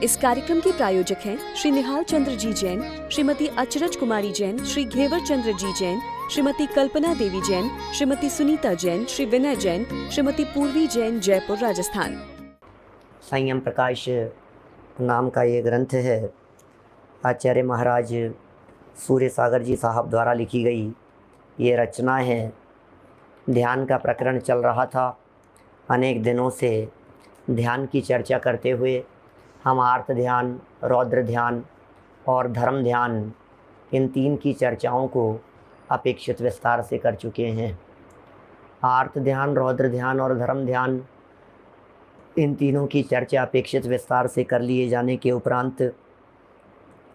इस कार्यक्रम के प्रायोजक हैं श्री निहाल चंद्र जी जैन, श्रीमती अचरज कुमारी जैन, श्री घेवर चंद्र जी जैन, श्रीमती कल्पना देवी जैन, श्रीमती सुनीता जैन, श्री विनय जैन, श्रीमती पूर्वी जैन, जयपुर, राजस्थान। संयम प्रकाश नाम का ये ग्रंथ है, आचार्य महाराज सूर्य सागर जी साहब द्वारा लिखी गई ये रचना है। ध्यान का प्रकरण चल रहा था। अनेक दिनों से ध्यान की चर्चा करते हुए हम आर्त ध्यान, रौद्र ध्यान और धर्म ध्यान, इन तीन की चर्चाओं को अपेक्षित विस्तार से कर चुके हैं। आर्त ध्यान, रौद्र ध्यान और धर्म ध्यान, इन तीनों की चर्चा अपेक्षित विस्तार से कर लिए जाने के उपरांत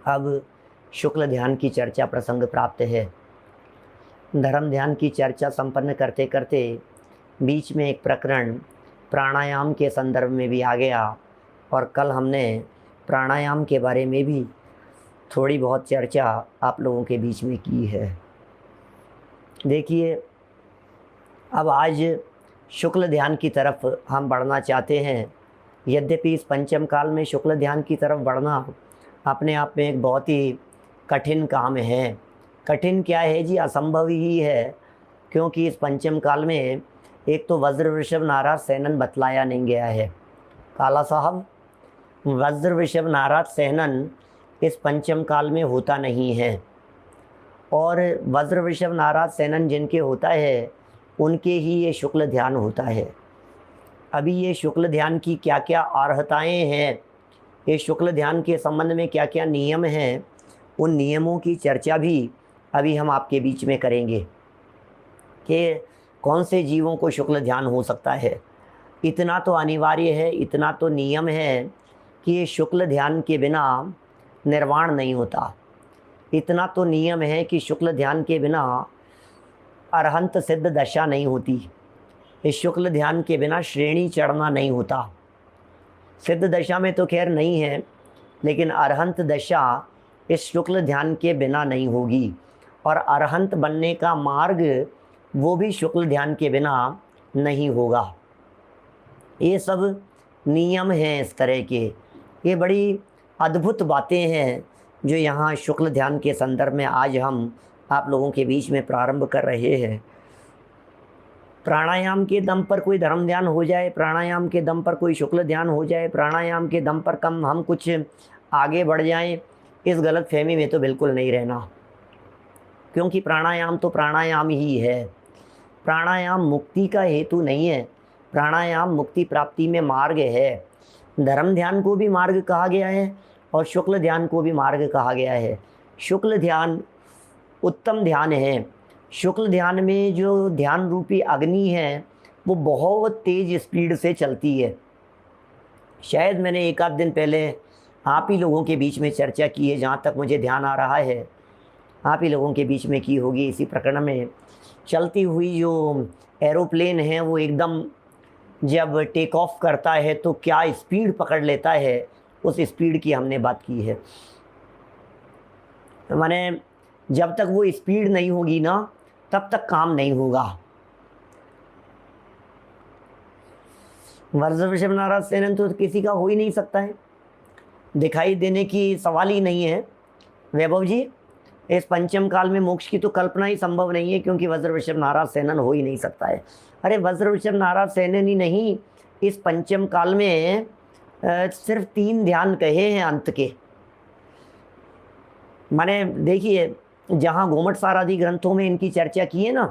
अब शुक्ल ध्यान की चर्चा प्रसंग प्राप्त है। धर्म ध्यान की चर्चा संपन्न करते करते बीच में एक प्रकरण प्राणायाम के संदर्भ में भी आ गया और कल हमने प्राणायाम के बारे में भी थोड़ी बहुत चर्चा आप लोगों के बीच में की है। देखिए, अब आज शुक्ल ध्यान की तरफ हम बढ़ना चाहते हैं। यद्यपि इस पंचम काल में शुक्ल ध्यान की तरफ बढ़ना अपने आप में एक बहुत ही कठिन काम है। कठिन क्या है जी, असंभव ही है, क्योंकि इस पंचम काल में एक तो वज्र वृषभ नाराज सैनन बतलाया नहीं गया है। काला साहब, वज्र वृषभ नाराज सैनन इस पंचम काल में होता नहीं है, और वज्र वृषभ नाराज सैनन जिनके होता है उनके ही ये शुक्ल ध्यान होता है। अभी ये शुक्ल ध्यान की क्या क्या अर्हताएँ हैं, ये शुक्ल ध्यान के संबंध में क्या क्या नियम हैं, उन नियमों की चर्चा भी अभी हम आपके बीच में करेंगे कि कौन से जीवों को शुक्ल ध्यान हो सकता है। इतना तो अनिवार्य है, इतना तो नियम है कि ये शुक्ल ध्यान के बिना निर्वाण नहीं होता। इतना तो नियम है कि शुक्ल ध्यान के बिना अरहंत सिद्ध दशा नहीं होती। इस शुक्ल ध्यान के बिना श्रेणी चढ़ना नहीं होता। सिद्ध दशा में तो खैर नहीं है, लेकिन अरहंत दशा इस शुक्ल ध्यान के बिना नहीं होगी, और अरहंत बनने का मार्ग वो भी शुक्ल ध्यान के बिना नहीं होगा। ये सब नियम हैं इस तरह के। ये बड़ी अद्भुत बातें हैं जो यहाँ शुक्ल ध्यान के संदर्भ में आज हम आप लोगों के बीच में प्रारंभ कर रहे हैं। प्राणायाम के दम पर कोई धर्म ध्यान हो जाए, प्राणायाम के दम पर कोई शुक्ल ध्यान हो जाए, प्राणायाम के दम पर हम कुछ आगे बढ़ जाएं, इस गलत फहमी में तो बिल्कुल नहीं रहना, क्योंकि प्राणायाम तो प्राणायाम ही है। प्राणायाम मुक्ति का हेतु नहीं है, प्राणायाम मुक्ति प्राप्ति में मार्ग है। धर्म ध्यान को भी मार्ग कहा गया है और शुक्ल ध्यान को भी मार्ग कहा गया है। शुक्ल ध्यान उत्तम ध्यान है। शुक्ल ध्यान में जो ध्यान रूपी अग्नि है वो बहुत तेज़ स्पीड से चलती है। शायद मैंने एक आध दिन पहले आप ही लोगों के बीच में चर्चा की है, जहाँ तक मुझे ध्यान आ रहा है आप ही लोगों के बीच में की होगी। इसी प्रकरण में चलती हुई जो एरोप्लेन है वो एकदम जब टेक ऑफ करता है तो क्या स्पीड पकड़ लेता है, उस स्पीड की हमने बात की है। माने जब तक वो स्पीड नहीं होगी ना, तब तक काम नहीं होगा। वज्र वृषभ नाराज सैनन तो किसी का हो ही नहीं सकता है, दिखाई देने की सवाल ही नहीं है। वैभव जी, इस पंचम काल में मोक्ष की तो कल्पना ही संभव नहीं है, क्योंकि वज्र वृषभ नाराज सैनन हो ही नहीं सकता है। अरे वज्र वृषभ नाराज सैनन ही नहीं, इस पंचम काल में सिर्फ 3 ध्यान कहे हैं अंत के। माने देखिए, जहाँ गोमट सार आदि ग्रंथों में इनकी चर्चा की है ना,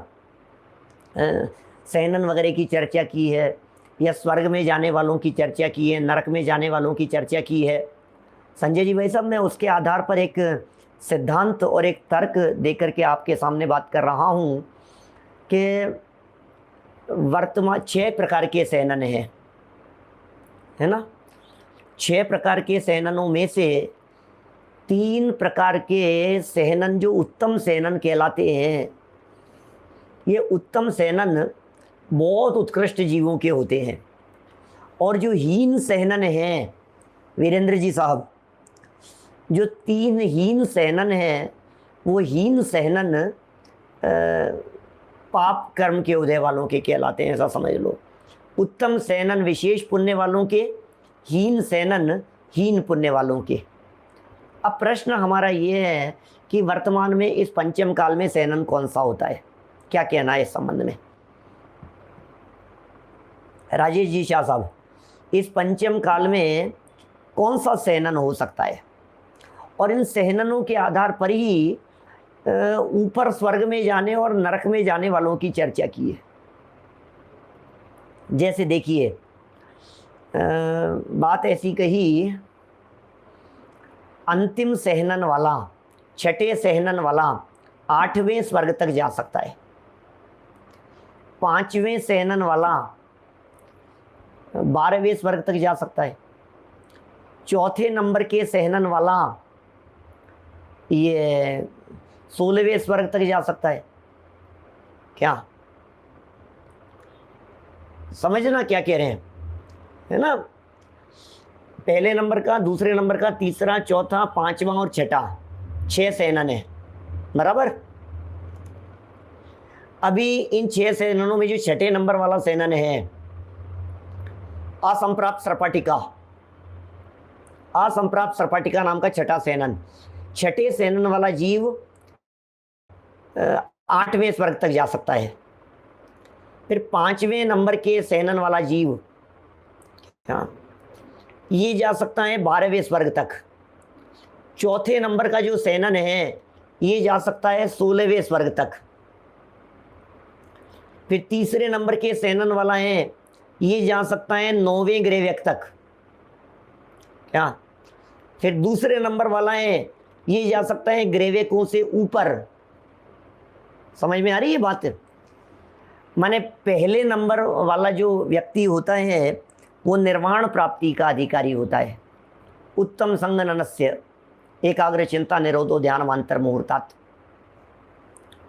सैनन वगैरह की चर्चा की है, या स्वर्ग में जाने वालों की चर्चा की है, नरक में जाने वालों की चर्चा की है। संजय जी भाई साहब, मैं उसके आधार पर एक सिद्धांत और एक तर्क देकर के आपके सामने बात कर रहा हूँ कि वर्तमान 6 प्रकार के सैनन हैं, है ना। 6 प्रकार के सैननों में से 3 प्रकार के सैनन जो उत्तम सैनन कहलाते हैं, ये उत्तम सैनन बहुत उत्कृष्ट जीवों के होते हैं। और जो हीन सैनन हैं वीरेंद्र जी साहब, जो 3 हीन सैनन हैं, वो हीन सैनन पाप कर्म के उदय वालों के कहलाते हैं, ऐसा समझ लो। उत्तम सैनन विशेष पुण्य वालों के, हीन सैनन हीन पुण्य वालों के। अब प्रश्न हमारा ये है कि वर्तमान में इस पंचम काल में सेनन कौन सा होता है, क्या कहना है इस संबंध में? राजेश जी शाह साहब, इस पंचम काल में कौन सा सेनन हो सकता है? और इन सेननों के आधार पर ही ऊपर स्वर्ग में जाने और नरक में जाने वालों की चर्चा की है। जैसे देखिए, बात ऐसी कही, अंतिम सहनन वाला, छठे सहनन वाला 8वें स्वर्ग तक जा सकता है, 5वें सहनन वाला 12वें स्वर्ग तक जा सकता है, चौथे नंबर के सहनन वाला ये 16वें स्वर्ग तक जा सकता है। क्या समझना क्या कह रहे हैं, है ना? पहले नंबर का, दूसरे नंबर का, तीसरा, चौथा, पांचवा और छठा, 6 सेनन है, बराबर। अभी इन 6 सेननों में जो छठे नंबर वाला सेनन है, असंप्राप्त सर्पाटिका, असंप्राप्त सर्पाटिका नाम का छठा सेनन, छठे सेनन वाला जीव 8वें स्वर्ग तक जा सकता है। फिर 5वें नंबर के सेनन वाला जीव, हाँ, ये जा सकता है 12वें स्वर्ग तक। चौथे नंबर का जो सेनन है ये जा सकता है 16वें स्वर्ग तक। फिर तीसरे नंबर के सेनन वाला है, ये जा सकता है 9वें ग्रेव्यक तक। क्या? फिर दूसरे नंबर वाला है, ये जा सकता है ग्रेव्यकों से ऊपर। समझ में आ रही है बात? माने पहले नंबर वाला जो व्यक्ति होता है वो निर्वाण प्राप्ति का अधिकारी होता है। उत्तम संगननस्य एकाग्र चिंता निरोधो ध्यानमांतर मुहूर्तात्।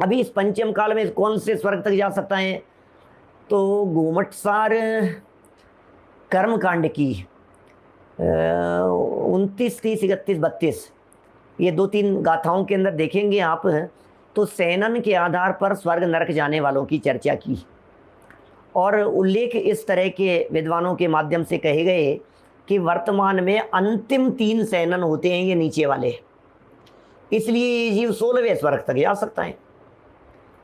अभी इस पंचम काल में कौन से स्वर्ग तक जा सकता है? तो गोमटसार कर्मकांड की 29, 30, 31, 32 ये 2-3 गाथाओं के अंदर देखेंगे आप, तो सेनन के आधार पर स्वर्ग नरक जाने वालों की चर्चा की और उल्लेख इस तरह के विद्वानों के माध्यम से कहे गए कि वर्तमान में अंतिम 3 सेनन होते हैं ये नीचे वाले, इसलिए ये जीव 16वें स्वर्ग तक जा सकता है।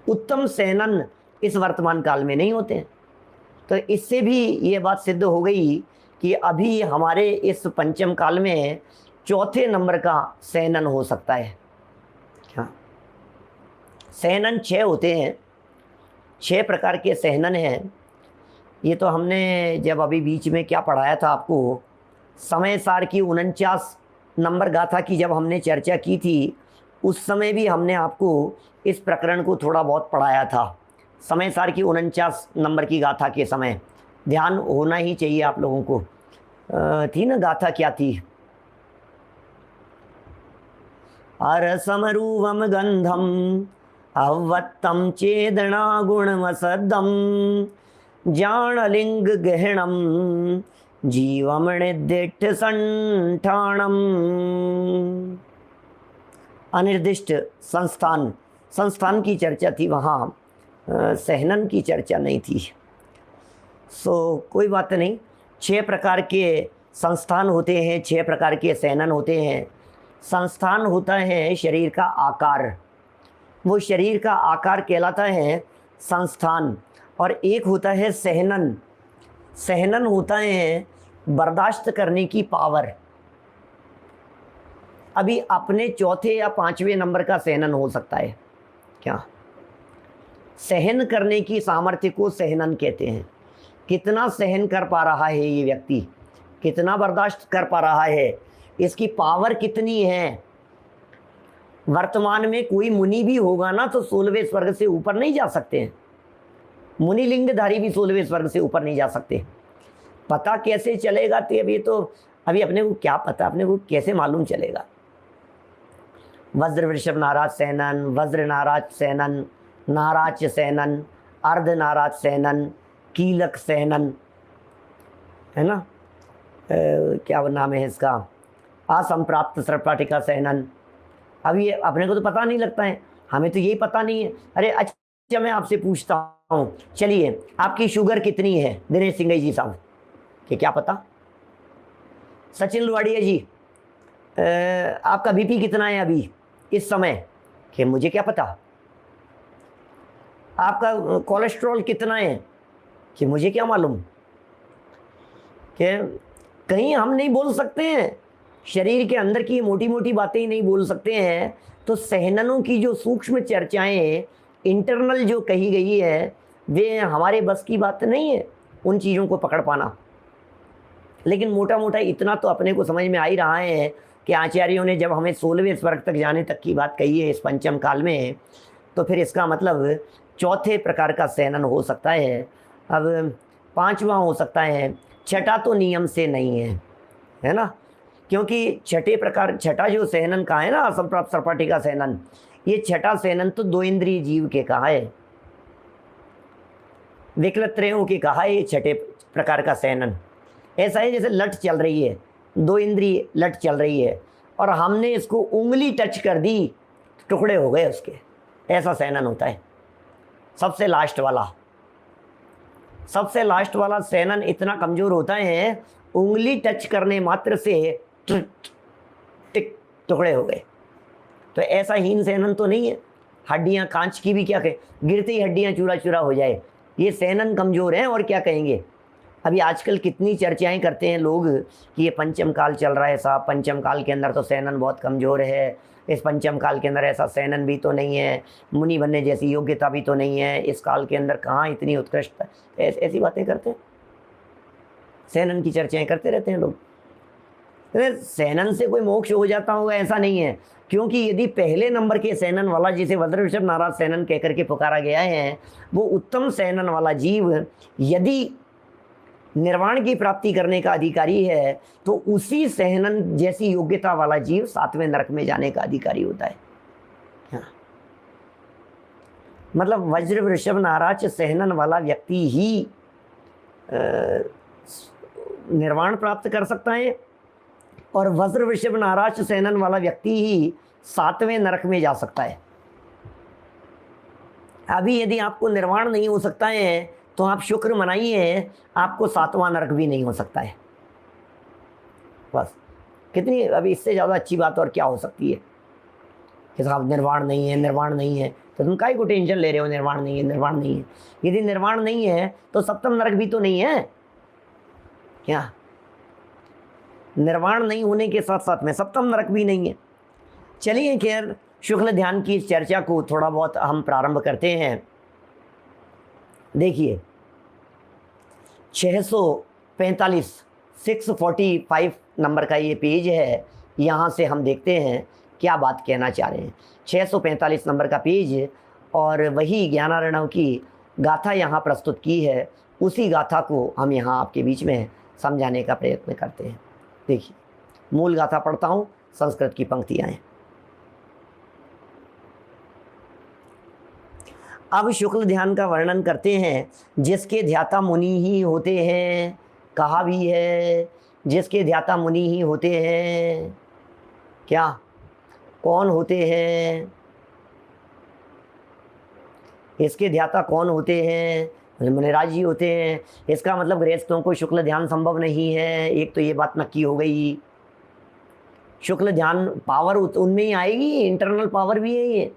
उत्तम सेनन इस वर्तमान काल में नहीं होते हैं। तो इससे भी ये बात सिद्ध हो गई कि अभी हमारे इस पंचम काल में चौथे नंबर का सेनन हो सकता है। हाँ, सेनन 6 होते हैं, 6 प्रकार के सेनन हैं। ये तो हमने जब अभी बीच में क्या पढ़ाया था आपको, समय सार की 49 नंबर गाथा की जब हमने चर्चा की थी, उस समय भी हमने आपको इस प्रकरण को थोड़ा बहुत पढ़ाया था। समय सार की 49 नंबर की गाथा के समय ध्यान होना ही चाहिए आप लोगों को। थी ना गाथा, क्या थी? अरसमरूवम गंधम अवत्तम चेदना गुणमसदम जानलिंग गहणम जीवम निर्दिष्ट संठाणम। अनिर्दिष्ट संस्थान, संस्थान की चर्चा थी वहाँ, सहनन की चर्चा नहीं थी। सो कोई बात नहीं, 6 प्रकार के संस्थान होते हैं, 6 प्रकार के सहनन होते हैं। संस्थान होता है शरीर का आकार, वो शरीर का आकार कहलाता है संस्थान। और एक होता है सहनन, सहनन होता है बर्दाश्त करने की पावर। अभी अपने चौथे या 5वें नंबर का सहनन हो सकता है। क्या? सहन करने की सामर्थ्य को सहनन कहते हैं। कितना सहन कर पा रहा है ये व्यक्ति, कितना बर्दाश्त कर पा रहा है, इसकी पावर कितनी है। वर्तमान में कोई मुनि भी होगा ना तो 16वें स्वर्ग से ऊपर नहीं जा सकते हैं। मुनि लिंगधारी भी 16वें स्वर्ग से ऊपर नहीं जा सकते। पता कैसे चलेगा? तो अभी अपने को क्या पता, अपने को कैसे मालूम चलेगा? वज्र वृषभ नाराज सेनन, वज्र नाराज सेनन, नाराज सेनन, अर्ध नाराज सेनन, कीलक सेनन, है ना? क्या नाम है इसका? असंप्राप्त सर्पाटिका सेनन। अब ये अपने को तो पता नहीं लगता है, हमें तो यही पता नहीं है। अरे अच्छा, मैं आपसे पूछता हूँ, चलिए आपकी शुगर कितनी है दिनेश सिंह जी साहब? कि क्या पता? सचिन लुवाड़िया जी, आपका बीपी कितना है अभी इस समय? कि मुझे क्या पता। आपका कोलेस्ट्रॉल कितना है? कि मुझे क्या मालूम। कि कहीं हम नहीं बोल सकते हैं, शरीर के अंदर की मोटी मोटी बातें ही नहीं बोल सकते हैं, तो सहननों की जो सूक्ष्म चर्चाएं इंटरनल जो कही गई है वे हमारे बस की बात नहीं है उन चीज़ों को पकड़ पाना। लेकिन मोटा मोटा इतना तो अपने को समझ में आ ही रहा है कि आचार्यों ने जब हमें 16वें स्वर्ग तक जाने तक की बात कही है इस पंचम काल में, तो फिर इसका मतलब चौथे प्रकार का सहनन हो सकता है। अब पांचवा हो सकता है, छठा तो नियम से नहीं है ना, क्योंकि छठा जो सहनन का है ना, असंप्राप्त सपाटी का सहनन, ये छठा सहनन तो 2 इंद्रिय जीव के कहा है, विकलत्रयों के कहा है ये छठे प्रकार का सहनन। ऐसा है जैसे लट चल रही है, 2 इंद्रिय लट चल रही है और हमने इसको उंगली टच कर दी, टुकड़े हो गए उसके, ऐसा सहनन होता है। सबसे लास्ट वाला सहनन इतना कमज़ोर होता है, उंगली टच करने मात्र से टिक टुकड़े हो गए। तो ऐसा हीन सहनन तो नहीं है। हड्डियां कांच की भी क्या कहें, गिरते ही हड्डियां चूरा चूरा हो जाए, ये सहनन कमज़ोर है और क्या कहेंगे। अभी आजकल कितनी चर्चाएं करते हैं लोग कि ये पंचम काल चल रहा है साहब, पंचम काल के अंदर तो सहनन बहुत कमज़ोर है, इस पंचम काल के अंदर ऐसा सहनन भी तो नहीं है, मुनि बनने जैसी योग्यता भी तो नहीं है, इस काल के अंदर कहाँ इतनी उत्कृष्टता, ऐसी बातें करते हैं, सहनन की चर्चाएं करते रहते हैं लोग। सहनन से कोई मोक्ष हो जाता होगा ऐसा नहीं है, क्योंकि यदि पहले नंबर के सहनन वाला, जिसे वज्र वृषभ नाराज सहनन कहकर के पुकारा गया है, वो उत्तम सहनन वाला जीव यदि निर्वाण की प्राप्ति करने का अधिकारी है, तो उसी सहनन जैसी योग्यता वाला जीव 7वें नरक में जाने का अधिकारी होता है। हाँ। मतलब वज्र वृषभ नाराज सहनन वाला व्यक्ति ही निर्वाण प्राप्त कर सकता है, और वज्र वृषभ नाराज सहनन वाला व्यक्ति ही 7वें नरक में जा सकता है। अभी यदि आपको निर्वाण नहीं हो सकता है तो आप शुक्र मनाइए, आपको 7वां नरक भी नहीं हो सकता है। बस कितनी, अभी इससे ज़्यादा अच्छी बात और क्या हो सकती है कि साहब निर्वाण नहीं है, तो तुम काहे को टेंशन ले रहे हो, निर्वाण नहीं है। यदि निर्वाण नहीं है तो 7वां नरक भी तो नहीं है क्या? निर्वाण नहीं होने के साथ साथ में 7वां नरक भी नहीं है। चलिए खैर, शुक्ल ध्यान की इस चर्चा को थोड़ा बहुत हम प्रारंभ करते हैं। देखिए 645 नंबर का ये पेज है, यहाँ से हम देखते हैं क्या बात कहना चाह रहे हैं। 645 नंबर का पेज, और वही ज्ञानार्णव की गाथा यहाँ प्रस्तुत की है, उसी गाथा को हम यहाँ आपके बीच में समझाने का प्रयत्न करते हैं। देखिए मूल गाथा पढ़ता हूँ, संस्कृत की पंक्तियाँ हैं। अब शुक्ल ध्यान का वर्णन करते हैं, जिसके ध्याता मुनि ही होते हैं। कहा भी है जिसके ध्याता मुनि ही होते हैं। क्या, कौन होते हैं? इसके ध्याता कौन होते हैं? मुनिराज ही होते हैं। इसका मतलब गृहस्थों को शुक्ल ध्यान संभव नहीं है, एक तो ये बात नक्की हो गई। शुक्ल ध्यान पावर उनमें ही आएगी, इंटरनल पावर भी है ये।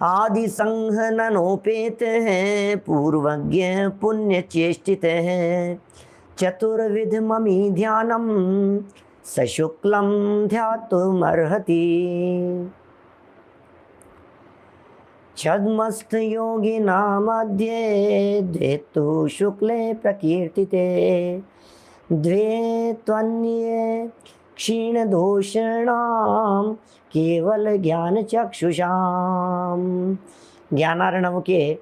आदि संघननोपेत है, पूर्वज्ञ पुण्य चेष्टित है, चतुर्विध ममी ध्यानम सशुक्लम ध्यातुमर्हति। छद्मस्थ योगिना मध्ये द्वेतु शुक्ले प्रकीर्तिते, द्वे त्वन्ये क्षीण दोषणाम केवल ज्ञान चक्षुषाम। ज्ञानार्णव के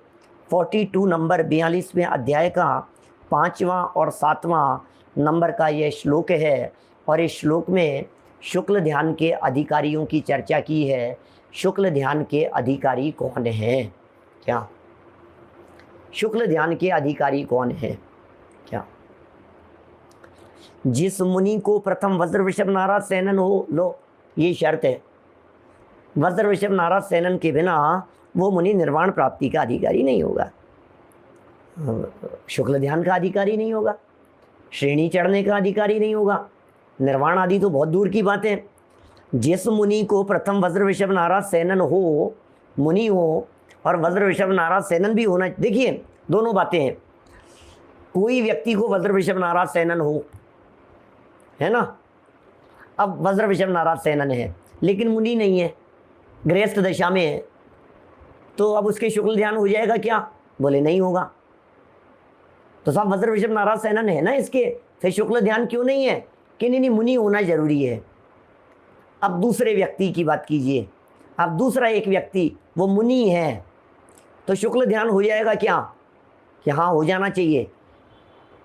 42 नंबर 42वें अध्याय का 5वां और 7वां नंबर का यह श्लोक है, और इस श्लोक में शुक्ल ध्यान के अधिकारियों की चर्चा की है। शुक्ल ध्यान के अधिकारी कौन हैं? क्या शुक्ल ध्यान के अधिकारी कौन है? क्या, जिस मुनि को प्रथम वज्र वृषभ नाराज सहनन हो, लो ये शर्त है, वज्र वृषभ नाराज सहनन के बिना वो मुनि निर्वाण प्राप्ति का अधिकारी नहीं होगा, शुक्ल ध्यान का अधिकारी नहीं होगा, श्रेणी चढ़ने का अधिकारी नहीं होगा, निर्वाण आदि तो बहुत दूर की बात है। जिस मुनि को प्रथम वज्र वृषभ नाराज सेनन हो, मुनि हो और वज्र वृषभ नाराज सेनन भी होना, देखिए दोनों बातें हैं। कोई व्यक्ति को वज्र वृषभ नाराज सेनन हो, है ना, अब वज्र वृषभ नाराज सेनन है लेकिन मुनि नहीं है, गृहस्थ दशा में है, तो अब उसके शुक्ल ध्यान हो जाएगा क्या? बोले नहीं होगा। तो साहब वज्र वृषभ नाराज सेनन है ना इसके, फिर शुक्ल ध्यान क्यों नहीं है? कि नहीं मुनि होना जरूरी है। अब दूसरे व्यक्ति की बात कीजिए, अब दूसरा एक व्यक्ति वो मुनि है तो शुक्ल ध्यान हो जाएगा क्या? कि हाँ हो जाना चाहिए।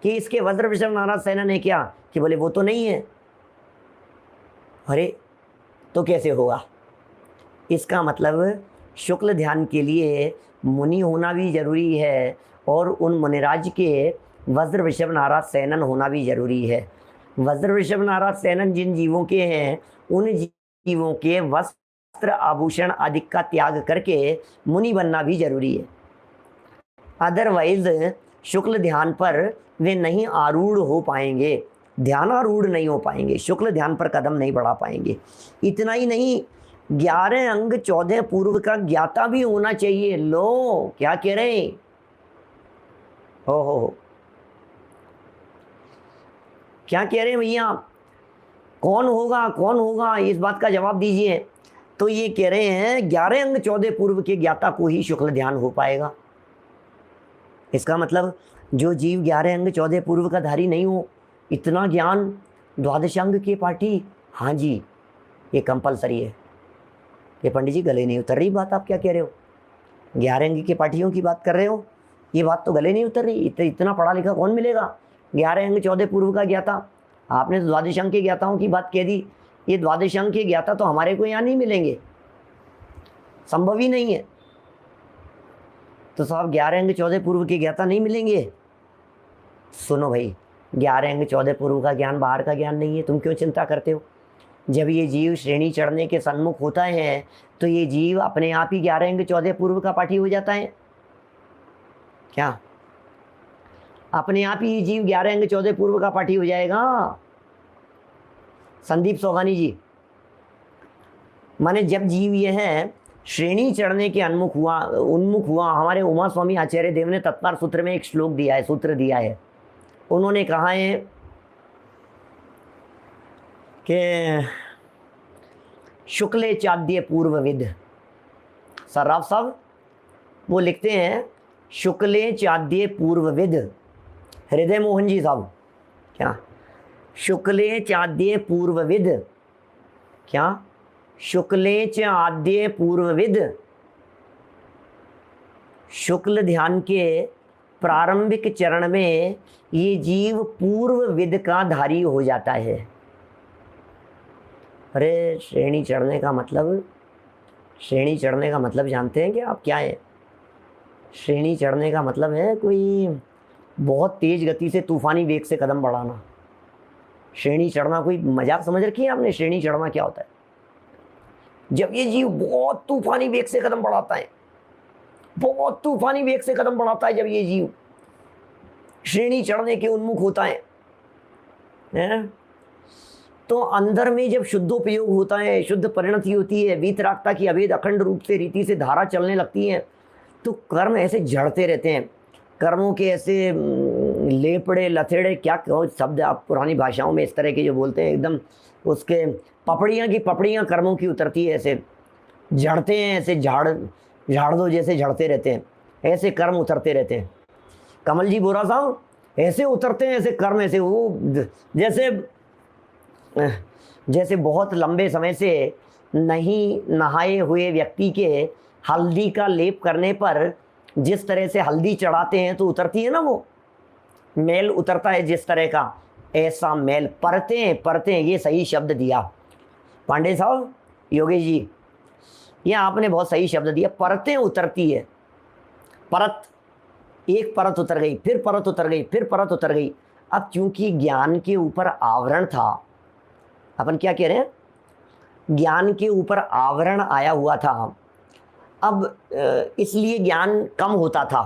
कि इसके वज्र वृषभ नाराज सेनन है क्या? कि बोले वो तो नहीं है। अरे तो कैसे होगा? इसका मतलब शुक्ल ध्यान के लिए मुनि होना भी जरूरी है और उन मुनिराज के वज्र वृषभ नाराज सेनन होना भी जरूरी है। वज्र वृषभ नाराज सेनन जिन जीवों के हैं उन जीवों के वस्त्र आभूषण आदि का त्याग करके मुनि बनना भी जरूरी है। अदरवाइज शुक्ल ध्यान पर वे नहीं आरूढ़ हो पाएंगे, ध्यानारूढ़ नहीं हो पाएंगे, शुक्ल ध्यान पर कदम नहीं बढ़ा पाएंगे। इतना ही नहीं, 11 अंग 14 पूर्व का ज्ञाता भी होना चाहिए। लो क्या कह रहे हैं? हो क्या कह रहे हैं भैया? कौन होगा, कौन होगा, इस बात का जवाब दीजिए। तो ये कह रहे हैं 11 अंग 14 पूर्व के ज्ञाता को ही शुक्ल ध्यान हो पाएगा। इसका मतलब जो जीव 11 अंग 14 पूर्व का धारी नहीं हो, इतना ज्ञान द्वादश अंग के पाठी, हाँ जी ये कंपलसरी है। ये पंडित जी गले नहीं उतर रही बात, आप क्या कह रहे हो? 11 अंग के पाठियों की बात कर रहे हो, ये बात तो गले नहीं उतर रही। इतना पढ़ा लिखा कौन मिलेगा? 11 अंग 14 पूर्व का ज्ञाता, आपने तो द्वादश अंग के ज्ञाताओं की बात कह दी। ये द्वादश अंग के ज्ञाता तो हमारे को यहाँ नहीं मिलेंगे, संभव ही नहीं है। तो साहब 11 अंग 14 पूर्व के ज्ञाता नहीं मिलेंगे। सुनो भाई, 11 अंग 14 पूर्व का ज्ञान बाहर का ज्ञान नहीं है, तुम क्यों चिंता करते हो? जब ये जीव श्रेणी चढ़ने के सन्मुख होता है तो ये जीव अपने आप ही 11 अंग 14 पूर्व का पाठी हो जाता है क्या? अपने आप ही जीव 11 अंग 14 पूर्व का पाठी हो जाएगा। संदीप सोगानी जी, माने जब जीव ये है श्रेणी चढ़ने के उन्मुख हुआ, हमारे उमा स्वामी आचार्य देव ने तत्पर सूत्र में एक श्लोक दिया है, सूत्र दिया है। उन्होंने कहा है कि शुक्ले चाद्य पूर्वविद, सर्राफ साहब वो लिखते हैं शुक्ले चाद्य पूर्वविद, हृदय मोहन जी साहब क्या? शुक्ले चाद्य पूर्वविद, क्या? शुक्ले च आद्य पूर्वविद, शुक्ल ध्यान के प्रारंभिक चरण में ये जीव पूर्वविद का धारी हो जाता है। अरे श्रेणी चढ़ने का मतलब, श्रेणी चढ़ने का मतलब जानते हैं कि आप क्या है? श्रेणी चढ़ने का मतलब है कोई बहुत तेज गति से तूफानी वेग से कदम बढ़ाना। श्रेणी चढ़ना कोई मजाक समझ रखी है आपने? श्रेणी चढ़ना क्या होता है? जब ये जीव बहुत तूफानी वेग से कदम बढ़ाता है, बहुत तूफानी वेग से कदम बढ़ाता है, जब ये जीव श्रेणी चढ़ने के उन्मुख होता है, तो अंदर में जब शुद्धोपयोग होता है, शुद्ध परिणति होती है, वीतरागता की अभेद अखंड रूप से रीति से धारा चलने लगती है, तो कर्म ऐसे झड़ते रहते हैं। कर्मों के ऐसे लेपड़े लथेड़े, क्या कहो शब्द आप पुरानी भाषाओं में इस तरह के जो बोलते हैं, एकदम उसके पपड़ियाँ की पपड़ियाँ कर्मों की उतरती है, ऐसे झड़ते हैं, ऐसे झाड़ दो जैसे झड़ते रहते हैं, ऐसे कर्म उतरते रहते हैं। कमल जी बोरा साहब ऐसे उतरते हैं, ऐसे कर्म ऐसे वो जैसे बहुत लंबे समय से नहीं नहाए हुए व्यक्ति के हल्दी का लेप करने पर जिस तरह से हल्दी चढ़ाते हैं तो उतरती है ना, वो मैल उतरता है जिस तरह का, ऐसा मैल परतें, ये सही शब्द दिया पांडे साहब, योगेश जी, ये आपने बहुत सही शब्द दिया। परतें उतरती है, परत, एक परत उतर गई, फिर परत उतर गई, फिर परत उतर गई। अब चूंकि ज्ञान के ऊपर आवरण था, अपन क्या कह रहे हैं, ज्ञान के ऊपर आवरण आया हुआ था, अब इसलिए ज्ञान कम होता था।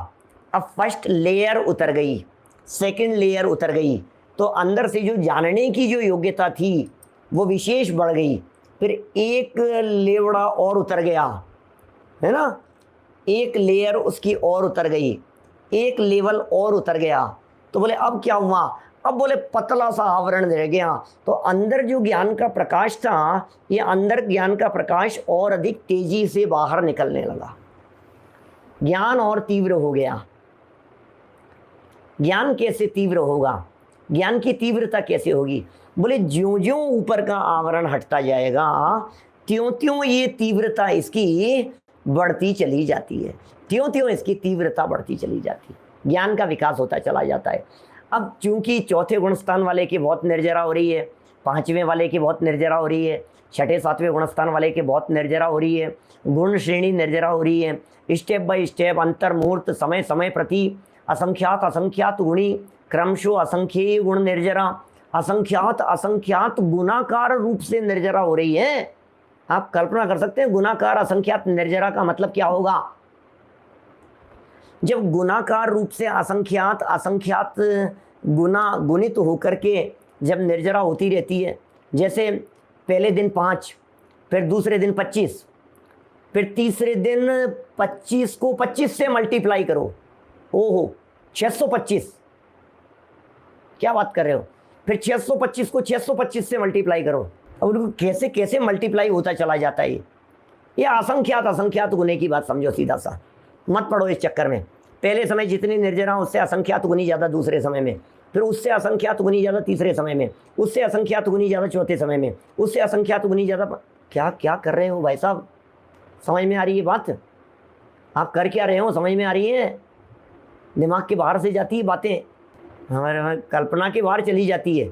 अब फर्स्ट लेयर उतर गई, सेकंड लेयर उतर गई, तो अंदर से जो जानने की जो योग्यता थी वो विशेष बढ़ गई। फिर एक लेवड़ा और उतर गया, है ना, एक लेयर उसकी और उतर गई, एक लेवल और उतर गया। तो बोले अब क्या हुआ? अब बोले पतला सा आवरण रह गया। तो अंदर जो ज्ञान का प्रकाश था, ये अंदर ज्ञान का प्रकाश और अधिक तेजी से बाहर निकलने लगा, ज्ञान और तीव्र हो गया। ज्ञान कैसे तीव्र होगा? ज्ञान की तीव्रता कैसे होगी? बोले ज्यों ज्यों ऊपर का आवरण हटता जाएगा त्यों त्यों ये तीव्रता इसकी बढ़ती चली जाती है, त्यों त्यों इसकी तीव्रता बढ़ती चली जाती है, ज्ञान का विकास होता चला जाता है। अब चूंकि चौथे गुणस्थान वाले की बहुत निर्जरा हो रही है, पांचवें वाले की बहुत निर्जरा हो रही है, छठे सातवें गुणस्थान वाले की बहुत निर्जरा हो रही है, गुण श्रेणी निर्जरा हो रही है, स्टेप बाय स्टेप अंतर मुहूर्त समय समय प्रति असंख्यात असंख्यात गुणी क्रमशो असंख्येय गुण निर्जरा असंख्यात असंख्यात गुणाकार रूप से निर्जरा हो रही है। आप कल्पना कर सकते हैं गुणाकार असंख्यात निर्जरा का मतलब क्या होगा? जब गुणाकार रूप से असंख्यात असंख्यात गुणित होकर के जब निर्जरा होती रहती है, जैसे पहले दिन 5, फिर दूसरे दिन 25, फिर तीसरे दिन 25 को 25 से मल्टीप्लाई करो, ओहो 625, क्या बात कर रहे हो? फिर 625 को 625 से मल्टीप्लाई करो, अब उनको कैसे कैसे मल्टीप्लाई होता चला जाता है। ये असंख्यात असंख्यात गुने की बात समझो, सीधा सा मत पड़ो इस चक्कर में। पहले समय जितनी निर्जरा उससे असंख्यात गुनी ज़्यादा दूसरे समय में, फिर उससे असंख्यात गुनी ज़्यादा तीसरे समय में, उससे असंख्यात गुनी ज़्यादा चौथे समय में, उससे असंख्यात गुनी ज़्यादा। क्या क्या कर रहे हो भाई साहब? समझ में आ रही है बात? आप कर क्या रहे हो? समझ में आ रही है? दिमाग के बाहर से जाती है बातें, हमारे कल्पना के बाहर चली जाती है,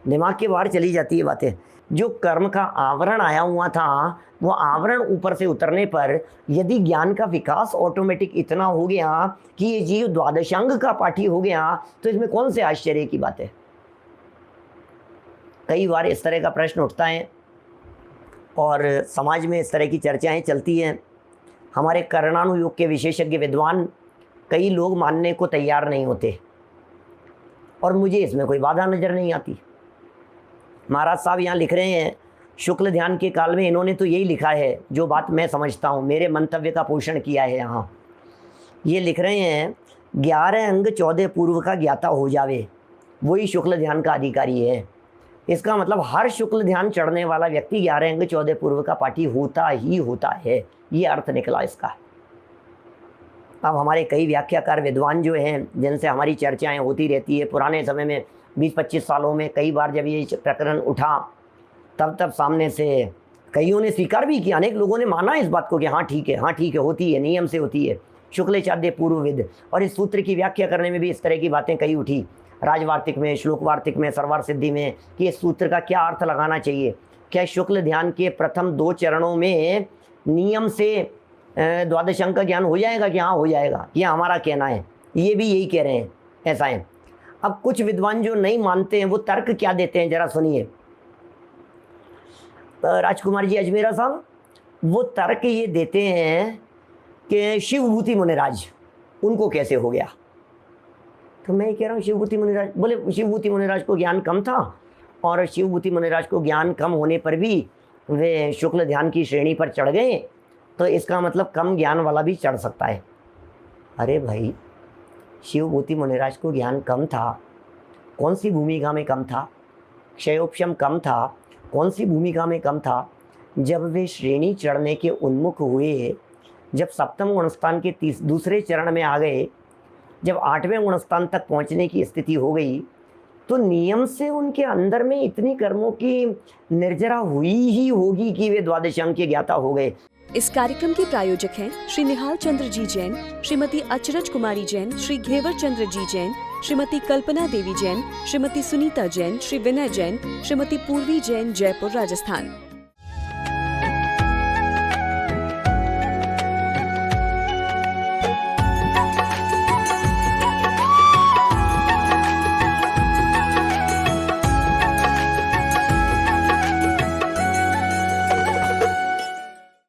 दिमाग के बाहर चली जाती है बातें। जो कर्म का आवरण आया हुआ था वो आवरण ऊपर से उतरने पर यदि ज्ञान का विकास ऑटोमेटिक इतना हो गया कि ये जीव द्वादशांग का पाठी हो गया, तो इसमें कौन से आश्चर्य की बात है? कई बार इस तरह का प्रश्न उठता है और समाज में इस तरह की चर्चाएं चलती हैं। हमारे कर्णानुयोग के विशेषज्ञ विद्वान कई लोग मानने को तैयार नहीं होते और मुझे इसमें कोई बाधा नज़र नहीं आती। महाराज साहब यहाँ लिख रहे हैं, शुक्ल ध्यान के काल में इन्होंने तो यही लिखा है जो बात मैं समझता हूँ, मेरे मंतव्य का पोषण किया है। यहाँ ये लिख रहे हैं 11 अंग 14 पूर्व का ज्ञाता हो जावे वही शुक्ल ध्यान का अधिकारी है। इसका मतलब हर शुक्ल ध्यान चढ़ने वाला व्यक्ति 11 अंग 14 पूर्व का पाठी होता ही होता है, ये अर्थ निकला इसका। अब हमारे कई व्याख्याकार विद्वान जो हैं जिनसे हमारी चर्चाएं होती रहती है, पुराने समय में 20-25 सालों में कई बार जब ये प्रकरण उठा तब सामने से कईयों ने स्वीकार भी किया, अनेक लोगों ने माना इस बात को कि हाँ ठीक है, हाँ ठीक है, होती है, नियम से होती है, शुक्ल चाद्य पूर्वविद। और इस सूत्र की व्याख्या करने में भी इस तरह की बातें कई उठी, राजवार्तिक में, श्लोक वार्तिक में, सरवार सिद्धि में, कि इस सूत्र का क्या अर्थ लगाना चाहिए। क्या शुक्ल ध्यान के प्रथम 2 चरणों में नियम से द्वादश अंग का ज्ञान हो जाएगा? कि हाँ हो जाएगा, ये हमारा कहना है, ये भी यही कह रहे हैं, ऐसा है। अब कुछ विद्वान जो नहीं मानते हैं वो तर्क क्या देते हैं जरा सुनिए। राजकुमार जी अजमेरा साहब वो तर्क ये देते हैं कि शिवभूति मुनिराज उनको कैसे हो गया। तो मैं कह रहा हूँ शिवभूति मुनिराज, बोले शिवभूति मुनिराज को ज्ञान कम था और शिवभूति मुनिराज को ज्ञान कम होने पर भी वे शुक्ल ध्यान की श्रेणी पर चढ़ गए, तो इसका मतलब कम ज्ञान वाला भी चढ़ सकता है। अरे भाई, शिवभूति मुनिराज को ज्ञान कम था, कौन सी भूमिका में कम था? क्षयोपशम कम था, कौन सी भूमिका में कम था? जब वे श्रेणी चढ़ने के उन्मुख हुए, जब सप्तम गुणस्थान के दूसरे चरण में आ गए, जब 8वें गुणस्थान तक पहुंचने की स्थिति हो गई, तो नियम से उनके अंदर में इतनी कर्मों की निर्जरा हुई ही होगी कि वे द्वादश अंग के ज्ञाता हो गए। इस कार्यक्रम के प्रायोजक हैं श्री निहाल चंद्र जी जैन, श्रीमती अचरज कुमारी जैन, श्री घेवर चंद्र जी जैन, श्रीमती कल्पना देवी जैन, श्रीमती सुनीता जैन, श्री विनय जैन, श्रीमती पूर्वी जैन, जयपुर, राजस्थान।